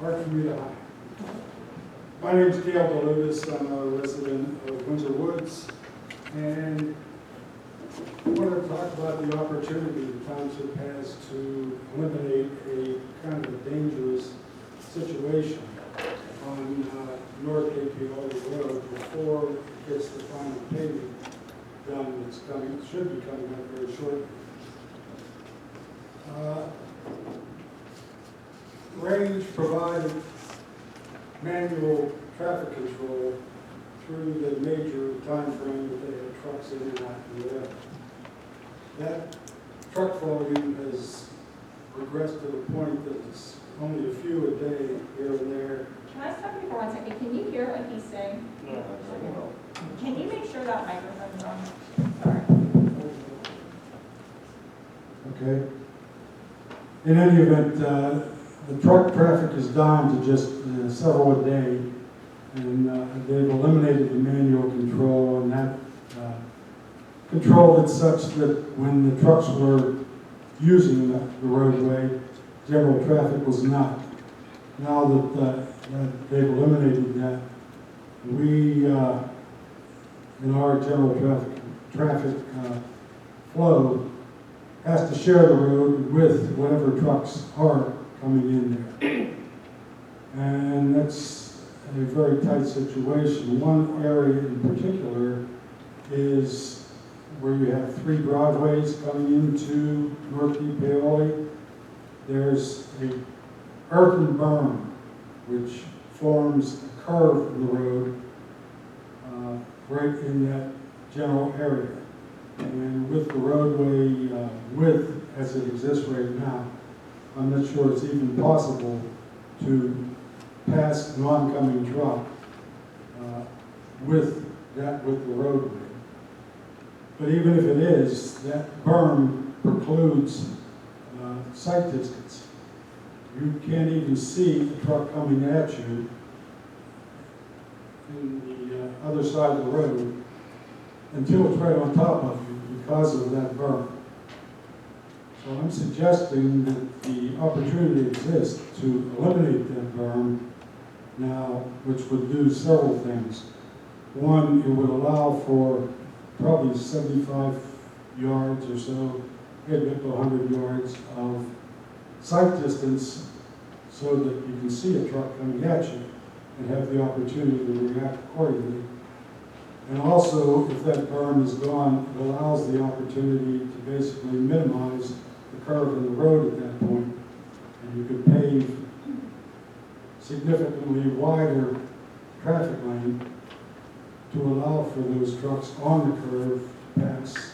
hard for me to hide. My name is Gail DeLutis. I'm a resident of Windsor Woods, and I want to talk about the opportunity the township has to eliminate a kind of a dangerous situation on North Depaoli Road before it gets the final paving done. It's coming, should be coming up very shortly. Range provided manual traffic control through the major time frame that they had trucks in and out and whatever. That truck volume has regressed to the point that it's only a few a day here and there. Can I stop you for 1 second? Can you hear what he's saying? No. Can you make sure that microphone's on? Sorry. Okay. In any event, the truck traffic is down to just several a day, and they've eliminated the manual control, and that controlled it such that when the trucks were using the roadway, general traffic was not. Now that they've eliminated that, we, in our general traffic flow, has to share the road with whatever trucks are coming in there. And that's a very tight situation. One area in particular is where you have 3 driveways coming into North Depaoli. There's an earthen berm which forms a curve in the road right in that general area. And with the roadway width as it exists right now, I'm not sure it's even possible to pass an oncoming truck with the roadway. But even if it is, that berm precludes sight distance. You can't even see a truck coming at you in the other side of the road until it's right on top of you because of that berm. So I'm suggesting that the opportunity exists to eliminate that berm now, which would do several things. One, it would allow for probably 75 yards or so, maybe up to 100 yards of sight distance so that you can see a truck coming at you and have the opportunity to react accordingly. And also, if that berm is gone, it allows the opportunity to basically minimize the curve in the road at that point, and you could pave significantly wider traffic lane to allow for those trucks on the curve to pass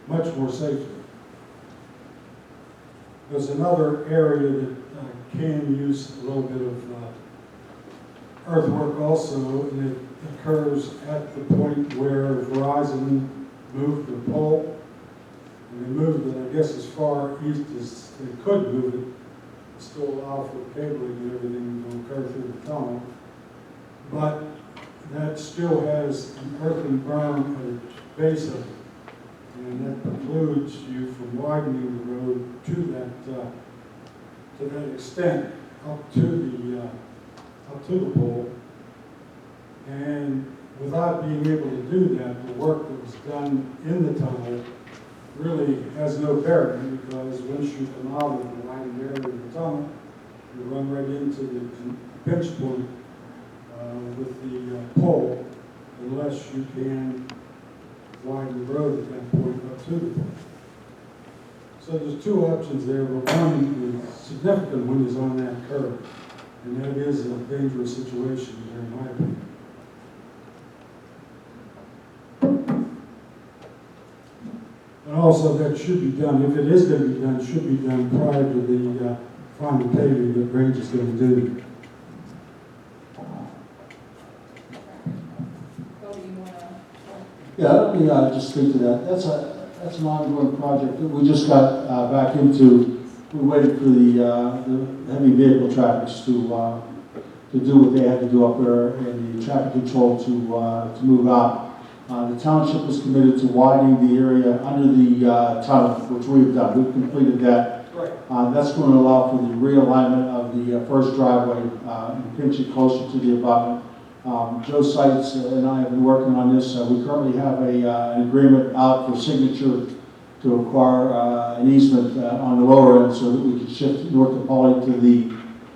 much more safely. There's another area that can use a little bit of earthwork also, and it occurs at the point where Verizon moved the pole. And they moved it, I guess, as far east as they could move it, still allow for cabling and everything to occur through the tunnel. But that still has an earthen berm at the base of it. And that precludes you from widening the road to that extent up to the pole. And without being able to do that, the work that was done in the tunnel really has no bearing, because once you come out of the line area of the tunnel, you run right into the pinch point with the pole, unless you can widen the road at that point up to the pole. So there's 2 options there, but one, the significant one, is on that curve, and that is a dangerous situation there, in my opinion. And also, that should be done, if it is going to be done, should be done prior to the final paving that Range is going to do. Yeah, let me just speak to that. That's an ongoing project that we just got back into. We're waiting for the heavy vehicle traffic to do what they had to do up there, and the traffic control to move out. The township was committed to widening the area under the tunnel, which we've done. We've completed that. Right. That's going to allow for the realignment of the first driveway and pinch it closer to the abutment. Joe Seitz and I have been working on this. We currently have an agreement out for signature to acquire an easement on the lower end so that we can shift North Depaoli to the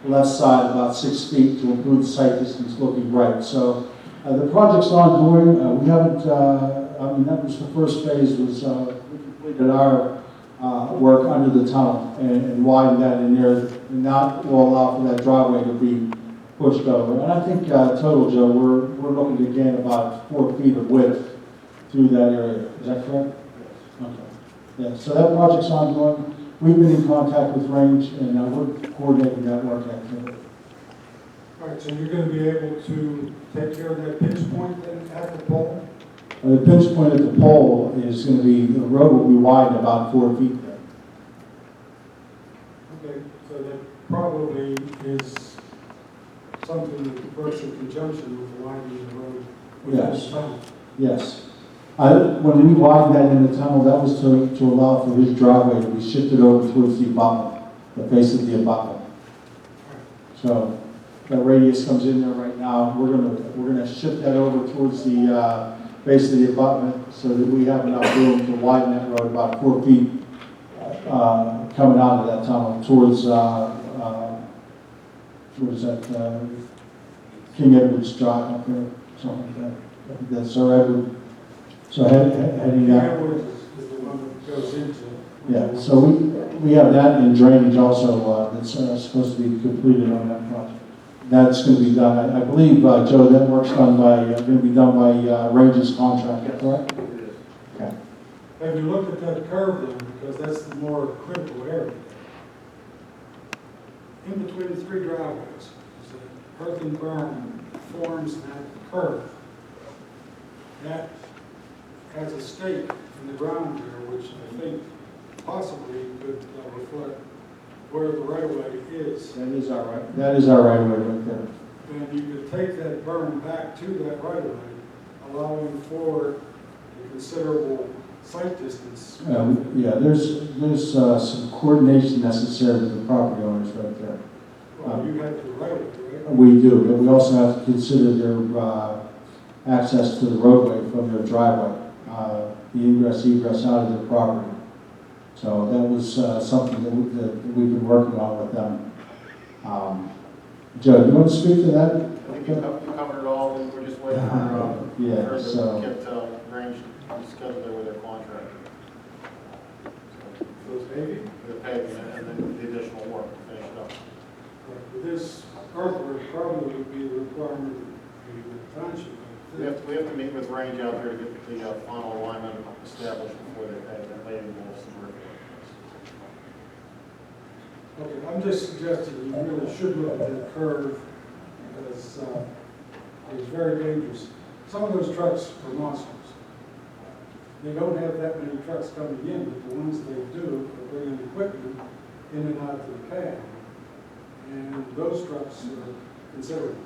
left side about 6 feet to improve the sight distance looking right. So the project's ongoing. We haven't, that was the first phase, was we completed our work under the tunnel and widened that in there, and that will allow for that driveway to be pushed over. And I think total, Joe, we're looking to gain about 4 feet of width through that area. Is that correct? Yes. Okay. Yeah, so that project's ongoing. We've been in contact with Range, and we're coordinating that work activity. All right, so you're going to be able to take care of that pinch point then at the pole? The pinch point at the pole is going to be, the road will be widened about 4 feet there. Okay, so that probably is something that works in conjunction with widening the road. Yes. Yes. When we widened that in the tunnel, that was to allow for his driveway to be shifted over towards the abutment, the face of the abutment. So that radius comes in there right now. We're gonna shift that over towards the base of the abutment so that we have enough room to widen that road about 4 feet coming out of that tunnel towards what is that? King Edward's Drive up there, something like that. I think that's Sir Edward. So heading out. Is the one that goes into. Yeah, so we have that in drainage also that's supposed to be completed on that project. That's going to be done. I believe, Joe, that work's going to be done by Range's contractor, correct? Okay. Have you looked at that curve then? Because that's the more critical area. In between the three driveways, the earthen berm forms that curve. That has a stake in the ground there, which I think possibly could reflect where the right-of-way is. That is our right. That is our right-of-way right there. And you could take that berm back to that right-of-way, allowing for a considerable sight distance. Yeah, there's some coordination necessary with the property owners right there. Well, you have the right-of-way, right? We do, but we also have to consider their access to the roadway from their driveway, the ingress, egress out of their property. So that was something that we've been working on with them. Joe, do you want to speak to that? I think you covered it all. We're just waiting for Yeah, so get Range scheduled there with their contract. Those paving? For the paving and then the additional work to finish it up. This earthwork probably would be the requirement of the township. We have to meet with Range out there to get the final alignment established before they pave. That may involve some work. Okay, I'm just suggesting you really should look at that curve because it's very dangerous. Some of those trucks are monsters. They don't have that many trucks coming in, but the ones they do are bringing equipment in and out to the pad. And those trucks are considerable.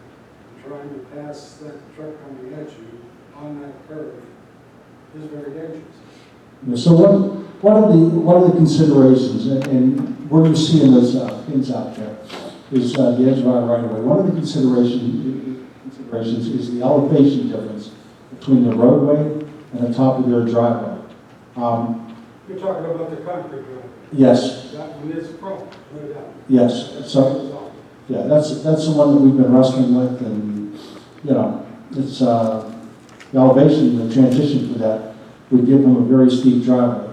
Trying to pass that truck coming at you on that curve is very dangerous. Yeah, so one of the considerations, and we're going to see in those pins out there, is the edge of our right of way. One of the considerations is the elevation difference between the roadway and the top of their driveway. You're talking about the concrete driveway. Yes. That one is a problem, no doubt. Yes. So yeah, that's the one that we've been wrestling with, and you know, it's the elevation, the transition for that would give them a very steep driveway.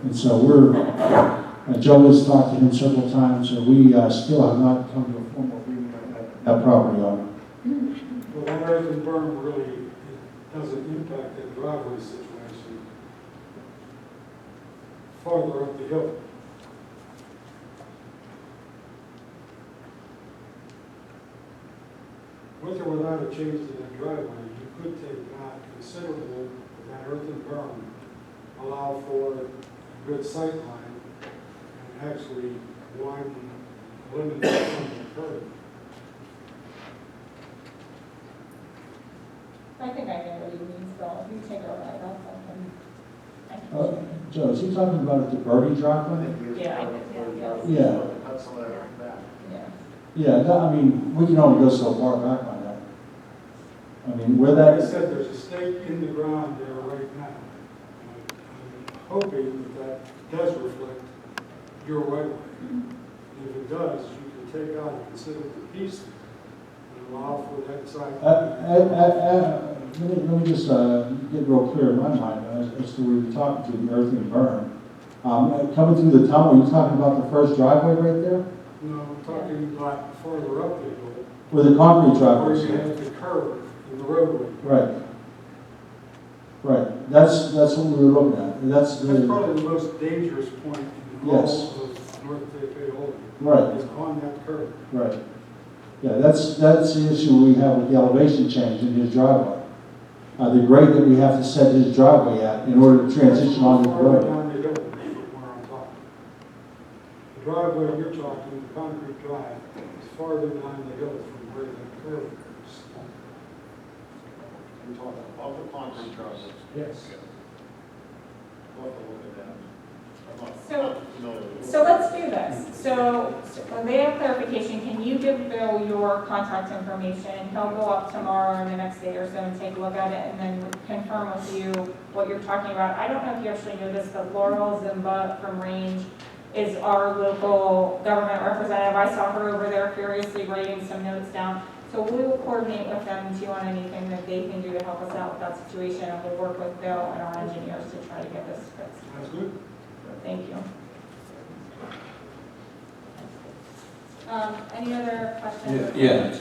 And so Joe has talked to him several times, and we still have not come to a formal agreement on that property owner. Well, that earthen berm really doesn't impact that driveway situation farther up the hill. With or without a change to that driveway, you could take out considerable of that earthen berm, allow for a good sight line, and actually widen, eliminate some of the curve. I think I know what he means, Bill. If you take it right off, I can. Joe, is he talking about the Birdie driveway? Yeah, I think, yeah. Yeah. Cut some of that back. Yeah. Yeah, no, I mean, we can only go so far back on that. I mean, where Like I that, said, there's a stake in the ground there right now. I'm hoping that does reflect your right of way. If it does, you can take out a considerable piece and allow for that side. let me just get real clear in my mind as to where you're talking to, the earthen berm. Coming through the tunnel, you're talking about the first driveway right there? No, I'm talking about farther up the hill, Where the concrete where driveway is? you have the curve in the roadway. Right. Right, that's what we were looking at, and that's That's the, probably the most dangerous point in all Yes. of North Depaoli. right, Is on that curve. right. Yeah, that's the issue we have with the elevation change in his driveway. The grade that we have to set his driveway at in order to transition onto the Farther road. down the hill from where I'm talking. The driveway you're talking, the concrete drive, is farther down the hill from where the curve is. We're talking about the concrete trousers. Yes. We'll have to look at that. I'm not So- familiar with it. So let's do this. So when they have clarification, can you give Bill your contact information? He'll go up tomorrow or the next day or so and take a look at it and then confirm with you what you're talking about. I don't know if you actually know this, but Laurel Zimba from Range is our local government representative. I saw her over there furiously writing some notes down. So we will coordinate with them too on anything that they can do to help us out with that situation. And we'll work with Bill and our engineers to try to get this fixed. That's good. Thank you. Any other questions? Yeah,